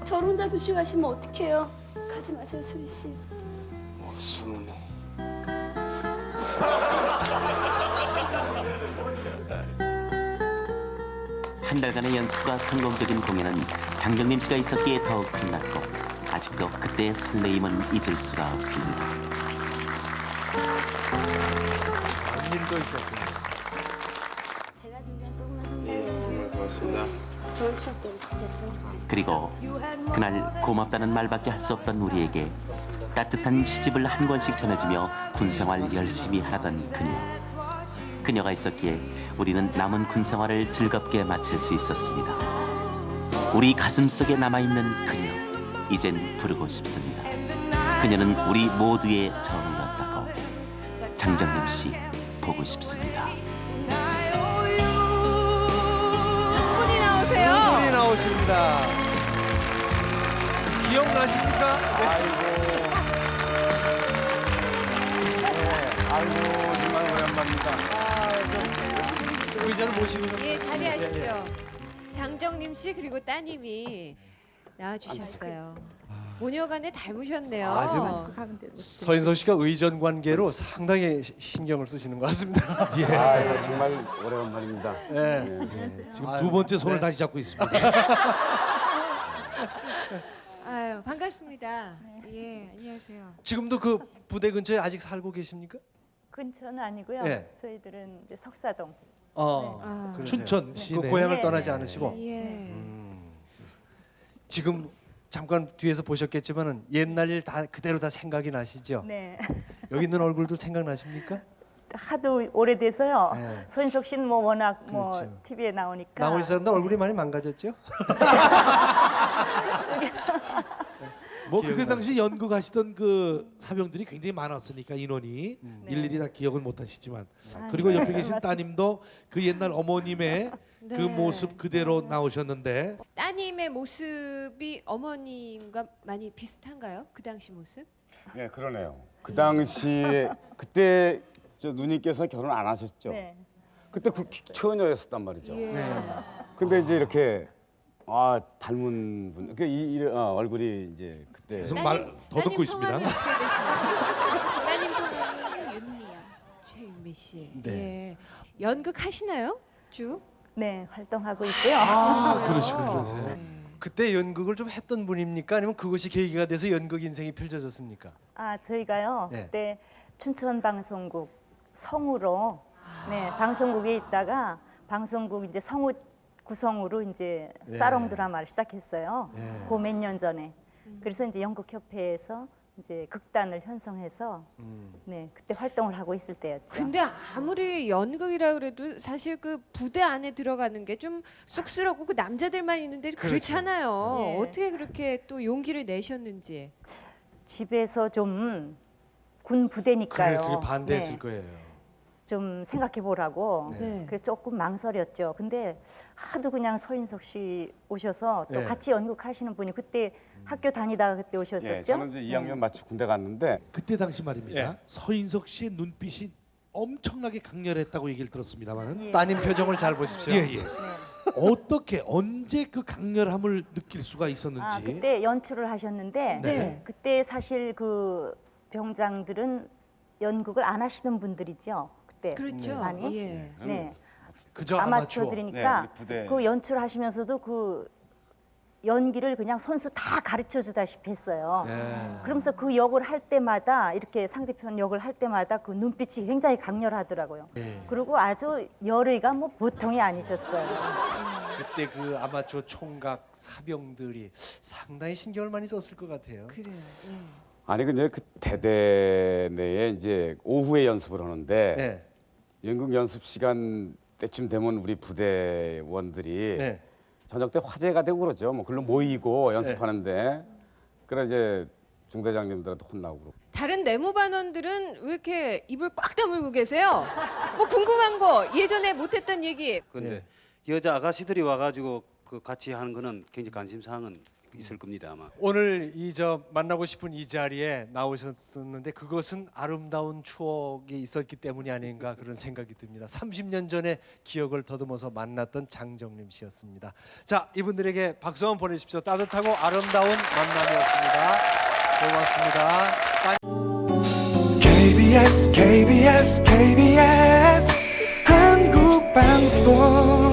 저를 혼자 두시고 가시면 어떡해요. 가지 마세요 수희 씨. 어수네. 한 달간의 연습과 성공적인 공연은 장정림 씨가 있었기에 더욱 빛났고 아직도 그때의 설레임은 잊을 수가 없습니다. 일도 있었군요. 제가 준비한 조그만 선물이에요. 고맙습니다. 좋은 추억 됐으면 좋겠어요. 그리고 그날 고맙다는 말밖에 할 수 없던 우리에게 따뜻한 시집을 한 권씩 전해주며 군생활 열심히 하던 그녀. 그녀가 있었기에 우리는 남은 군생활을 즐겁게 마칠 수 있었습니다. 우리 가슴속에 남아있는 그녀, 이젠 부르고 싶습니다. 그녀는 우리 모두의 정이었다고. 장정림 씨 보고 싶습니다. 한 분이 나오세요. 한 분이 나오십니다. 기억나십니까? 아이고 정말 오랜만입니다. 의자를 모시고 좀. 예, 자리하시죠. 장정림 씨 그리고 따님이 나와주셨어요. 모녀간에 닮으셨네요. 아, 지금 서인석 씨가 의전 관계로 상당히 신경을 쓰시는 것 같습니다. 예. 아이고 정말 오랜만입니다. 지금 두 번째 손을 다시 잡고 있습니다. 아유, 반갑습니다. 예, 안녕하세요. 지금도 그 부대 근처에 아직 살고 계십니까? 근처는 아니고요. 네. 저희들은 이제 석사동. 그러세요. 춘천 시내. 그 고향을 네. 떠나지 않으시고. 예. 지금 잠깐 뒤에서 보셨겠지만은 옛날 일 다 그대로 다 생각이 나시죠? 네. 여기 있는 얼굴도 생각나십니까? 하도 오래돼서요. 네. 서인석 씨는 뭐 워낙 뭐 그렇죠. TV에 나오니까. 나오셨는데 얼굴이 많이 망가졌죠? 뭐 그때 당시 연극하시던 그 사병들이 굉장히 많았으니까 인원이 일일이 다 기억을 못 하시지만 그리고 옆에 계신 맞습니다. 따님도 그 옛날 어머님의 그 네. 모습 그대로 나오셨는데 따님의 모습이 어머님과 많이 비슷한가요? 그 당시 모습? 네 그러네요. 그 당시에 그때 저 누님께서 결혼 안 하셨죠? 네. 그때 그 처녀였었단 말이죠. 예. 근데 이제 이렇게 닮은 분, 얼굴이 이제 그때 계속 말 더 듣고 있습니다. 성함이 어떻게 되시나요? 따님 성함은 윤미야, 최윤미 씨. 네. 예. 연극 하시나요? 쭉? 네, 활동하고 있고요. 그러세요. 그때 연극을 좀 했던 분입니까? 아니면 그것이 계기가 돼서 연극 인생이 펼쳐졌습니까? 아, 저희가요. 네. 그때 춘천 방송국 성우로 방송국에 있다가 방송국 이제 성우 구성으로 이제 네. 사롱 드라마를 시작했어요. 네. 그 몇 년 전에. 그래서 이제 연극협회에서 이제 극단을 편성해서 그때 활동을 하고 있을 때였죠. 근데 아무리 연극이라 그래도 사실 그 부대 안에 들어가는 게 좀 쑥스럽고 그 남자들만 있는데 그렇잖아요. 예. 어떻게 그렇게 또 용기를 내셨는지. 집에서 좀 군 부대니까요. 그래서 반대했을 네. 거예요. 좀 생각해 보라고. 네. 그래서 조금 망설였죠. 근데 하도 그냥 서인석 씨 오셔서 또 네. 같이 연극하시는 분이 그때 학교 다니다가 그때 오셨었죠. 예, 저는 이제 2학년 마치고 군대 갔는데 그때 당시 말입니다. 예. 서인석 씨의 눈빛이 엄청나게 강렬했다고 얘기를 들었습니다만은 따님 표정을 잘 보십시오. 예. 어떻게 언제 그 강렬함을 느낄 수가 있었는지. 아, 그때 연출을 하셨는데 네. 그때 사실 그 병장들은 연극을 안 하시는 분들이죠. 그때 그렇죠. 많이. 예. 네. 그저 아마추어들이니까 네, 우리 부대. 그 연출 하시면서도 그 연기를 그냥 손수 다 가르쳐 주다시피 했어요. 그러면서 그 역을 할 때마다 이렇게 상대편 역을 할 때마다 그 눈빛이 굉장히 강렬하더라고요. 그리고 아주 열의가 뭐 보통이 아니셨어요. 그때 그 아마추어 총각 사병들이 상당히 신경을 많이 썼을 것 같아요. 그래요. 예. 아니 근데 그 대대 내에 이제 오후에 연습을 하는데 네. 연극 연습 시간 때쯤 되면 우리 부대원들이 네. 저녁 때 화제가 되고 그러죠. 뭐 글로 모이고 연습하는데 그래 이제 중대장님들한테 혼나고 그러고. 다른 내무반원들은 왜 이렇게 입을 꽉 다물고 계세요? 뭐 궁금한 거 예전에 못했던 얘기. 근데 여자 아가씨들이 와가지고 그 같이 하는 거는 굉장히 관심 사항은 있을 겁니다 아마. 오늘 만나고 싶은 이 자리에 나오셨었는데 그것은 아름다운 추억이 있었기 때문이 아닌가 그런 생각이 듭니다. 30년 전의 기억을 더듬어서 만났던 장정림 씨였습니다. 자, 이분들에게 박수 한번 보내주십시오. 따뜻하고 아름다운 만남이었습니다. 고맙습니다. KBS 한국방송